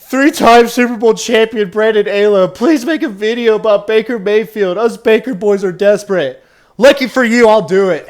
Three-time Super Bowl champion Brandon Ayla, please make a video about Baker Mayfield. Us Baker boys are desperate. Lucky for you, I'll do it.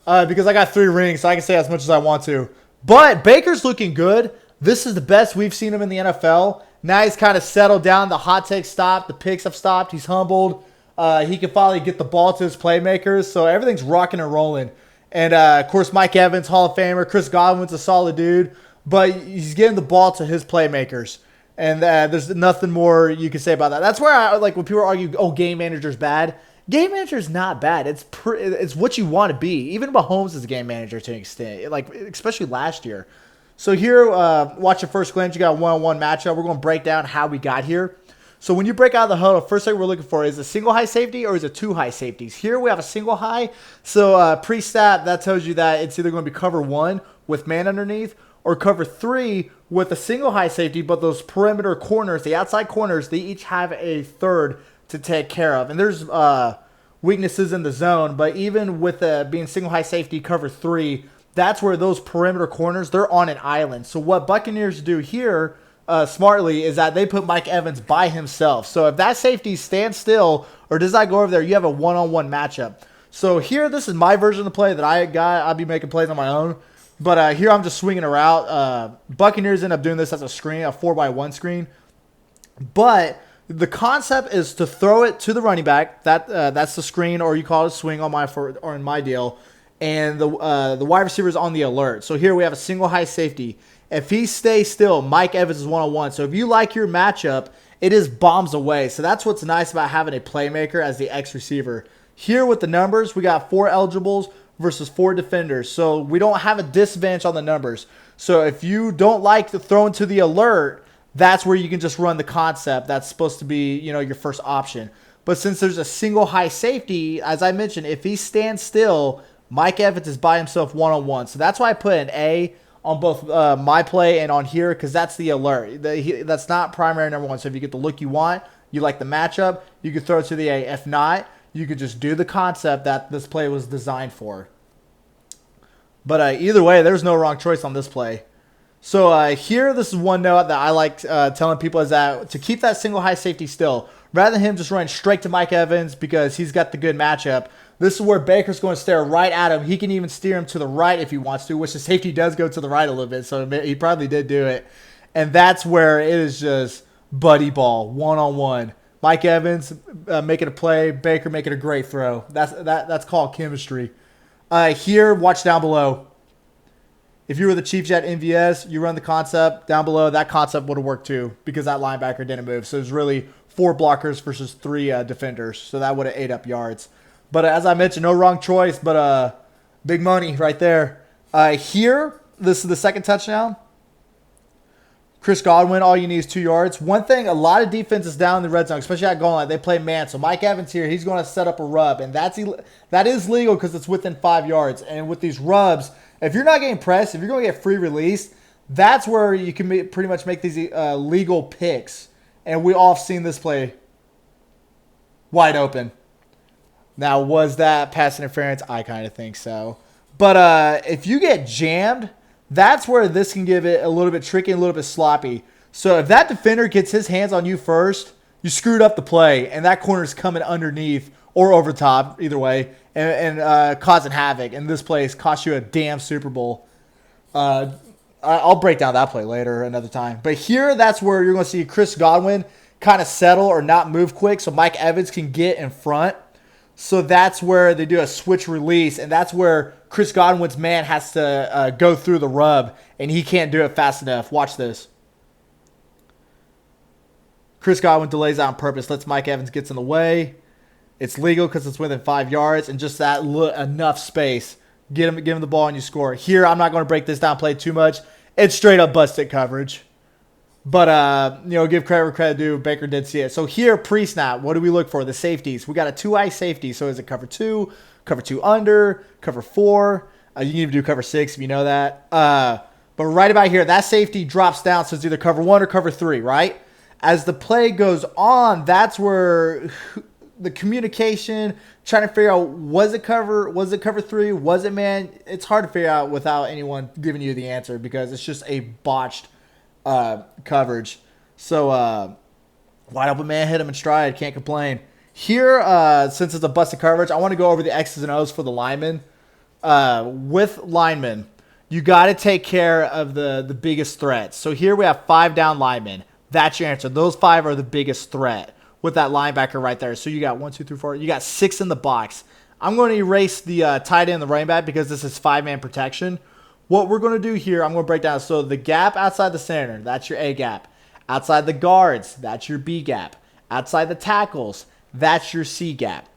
Because I got 3 rings, so I can say as much as I want to. But Baker's looking good. This is the best we've seen him in the NFL. Now he's kind of settled down. The hot takes stopped. The picks have stopped. He's humbled. He can finally get the ball to his playmakers. So everything's rocking and rolling. And, of course, Mike Evans, Hall of Famer. Chris Godwin's a solid dude. But he's getting the ball to his playmakers. And there's nothing more you can say about that. That's where I like when people argue, oh, game manager's bad. Game manager's not bad. It's what you want to be. Even Mahomes is a game manager to an extent, like especially last year. So here, watch the first glance. You got a one-on-one matchup. We're going to break down how we got here. So when you break out of the huddle, first thing we're looking for is a single high safety or is it 2 high safeties. Here we have a single high. So pre-stat, that tells you that it's either going to be cover 1 with man underneath or cover 3 with a single high safety, but those perimeter corners, the outside corners, they each have a third to take care of. And there's weaknesses in the zone, but even with being single high safety cover 3, that's where those perimeter corners, they're on an island. So what Buccaneers do here smartly is that they put Mike Evans by himself. So if that safety stands still or does not go over there, you have a one-on-one matchup. So here, this is my version of the play that I got. I'll be making plays on my own. But here I'm just swinging a route. Buccaneers end up doing this as a screen, a 4x1 screen. But the concept is to throw it to the running back. That's the screen, or you call it a swing or in my deal. And the wide receiver is on the alert. So here we have a single high safety. If he stays still, Mike Evans is one-on-one. So if you like your matchup, it is bombs away. So that's what's nice about having a playmaker as the X receiver. Here with the numbers, we got 4 eligibles versus 4 defenders. So we don't have a disadvantage on the numbers. So if you don't like to throw into the alert, that's where you can just run the concept. That's supposed to be, your first option. But since there's a single high safety, as I mentioned, if he stands still, Mike Evans is by himself one-on-one. So that's why I put an A on both my play and on here, because that's the alert. That's not primary number 1. So if you get the look you want, you like the matchup, you could throw it to the A. If not, you could just do the concept that this play was designed for. But either way, there's no wrong choice on this play. So here, this is one note that I like telling people is that to keep that single high safety still, rather than him just running straight to Mike Evans because he's got the good matchup, this is where Baker's going to stare right at him. He can even steer him to the right if he wants to, which the safety does go to the right a little bit, so he probably did do it. And that's where it is just buddy ball, one-on-one. Mike Evans making a play, Baker making a great throw. That's called chemistry. Here, watch down below. If you were the Chiefs at MVS, you run the concept down below. That concept would have worked too because that linebacker didn't move. So it's really 4 blockers versus 3 defenders. So that would have ate up yards. But as I mentioned, no wrong choice, but big money right there. Here, this is the second touchdown. Chris Godwin, all you need is 2 yards. One thing, a lot of defenses down in the red zone, especially at goal line, they play man. So Mike Evans here, he's going to set up a rub. And that is legal because it's within 5 yards. And with these rubs, if you're not getting pressed, if you're going to get free release, that's where you can pretty much make these legal picks. And we all have seen this play wide open. Now, was that pass interference? I kind of think so. But if you get jammed, that's where this can give it a little bit tricky and a little bit sloppy. So if that defender gets his hands on you first, you screwed up the play, and that corner is coming underneath or over top, either way, and causing havoc. And this play cost you a damn Super Bowl. I'll break down that play later another time. But here, that's where you're going to see Chris Godwin kind of settle or not move quick so Mike Evans can get in front. So that's where they do a switch release, and that's where Chris Godwin's man has to go through the rub, and he can't do it fast enough. Watch this. Chris Godwin delays out on purpose, lets Mike Evans get in the way. It's legal because it's within 5 yards, and just that enough space. Give him the ball, and you score. Here, I'm not going to break this down play too much. It's straight up busted coverage. But, give credit where credit due. Baker did see it. So here, pre-snap, what do we look for? The safeties. We got a 2-eye safety. So is it cover 2 under, cover 4? You can even do cover 6 if you know that. But right about here, that safety drops down. So it's either cover 1 or cover 3, right? As the play goes on, that's where the communication, trying to figure out, was it cover 3? Was it man? It's hard to figure out without anyone giving you the answer because it's just a botched coverage. So wide open man hit him in stride. Can't complain. Here, since it's a busted coverage, I want to go over the X's and O's for the linemen. With linemen, you got to take care of the biggest threats. So here we have 5 down linemen. That's your answer. Those 5 are the biggest threat with that linebacker right there. So you got 1, 2, 3, 4. You got 6 in the box. I'm going to erase the tight end and the running back because this is 5-man protection. What we're going to do here, I'm going to break down. So the gap outside the center, that's your A gap. Outside the guards, that's your B gap. Outside the tackles, that's your C gap.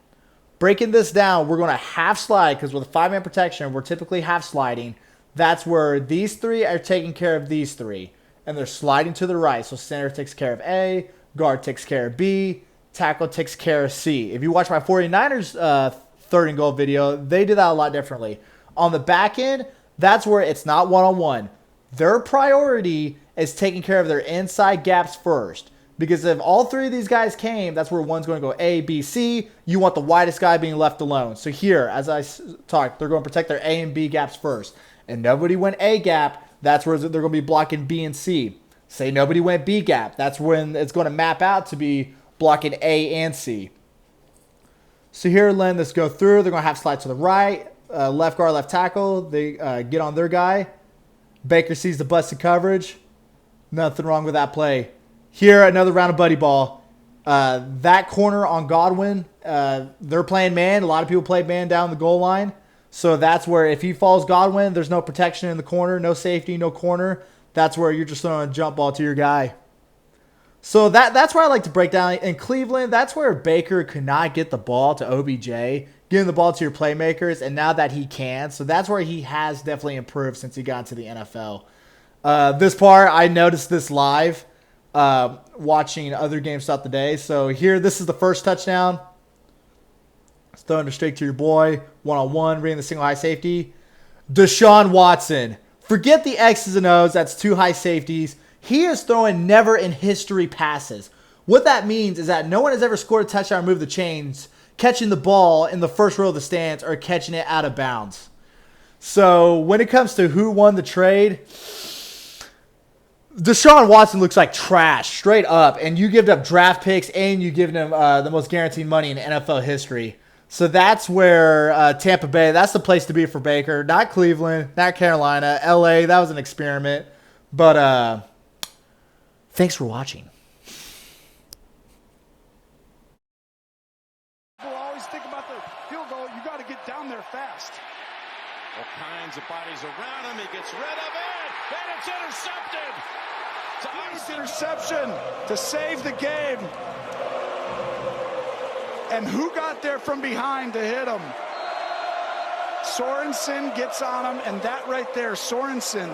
Breaking this down, we're going to half slide because with a 5-man protection, we're typically half sliding. That's where these 3 are taking care of these 3. And they're sliding to the right. So center takes care of A, guard takes care of B, tackle takes care of C. If you watch my 49ers 3rd and goal video, they did that a lot differently. On the back end, that's where it's not one-on-one. Their priority is taking care of their inside gaps first. Because if all 3 of these guys came, that's where one's going to go A, B, C. You want the widest guy being left alone. So here, as I talked, they're going to protect their A and B gaps first. And nobody went A gap, that's where they're going to be blocking B and C. Say nobody went B gap, that's when it's going to map out to be blocking A and C. So here, letting this go through, they're going to have slide to the right. Left guard, left tackle, they get on their guy. Baker sees the busted coverage. Nothing wrong with that play. Here, another round of buddy ball. That corner on Godwin, they're playing man. A lot of people play man down the goal line. So that's where if he falls Godwin, there's no protection in the corner, no safety, no corner. That's where you're just throwing a jump ball to your guy. So that's where I like to break down. In Cleveland, that's where Baker could not get the ball to OBJ, getting the ball to your playmakers, and now that he can. So that's where he has definitely improved since he got into the NFL. This part, I noticed this live watching other games throughout the day. So here, this is the first touchdown. It's throwing it straight to your boy. One-on-one, reading the single high safety. Deshaun Watson. Forget the X's and O's. That's 2 high safeties. He is throwing never in history passes. What that means is that no one has ever scored a touchdown or moved the chains catching the ball in the first row of the stands or catching it out of bounds. So when it comes to who won the trade, Deshaun Watson looks like trash, straight up. And you give up draft picks and you give him the most guaranteed money in NFL history. So that's where Tampa Bay, that's the place to be for Baker. Not Cleveland, not Carolina, LA, that was an experiment. But thanks for watching. People always think about the field goal. You got to get down there fast. All kinds of bodies around him. He gets rid of it, and it's intercepted. Nice interception to save the game. And who got there from behind to hit him? Sorensen gets on him, and that right there, Sorensen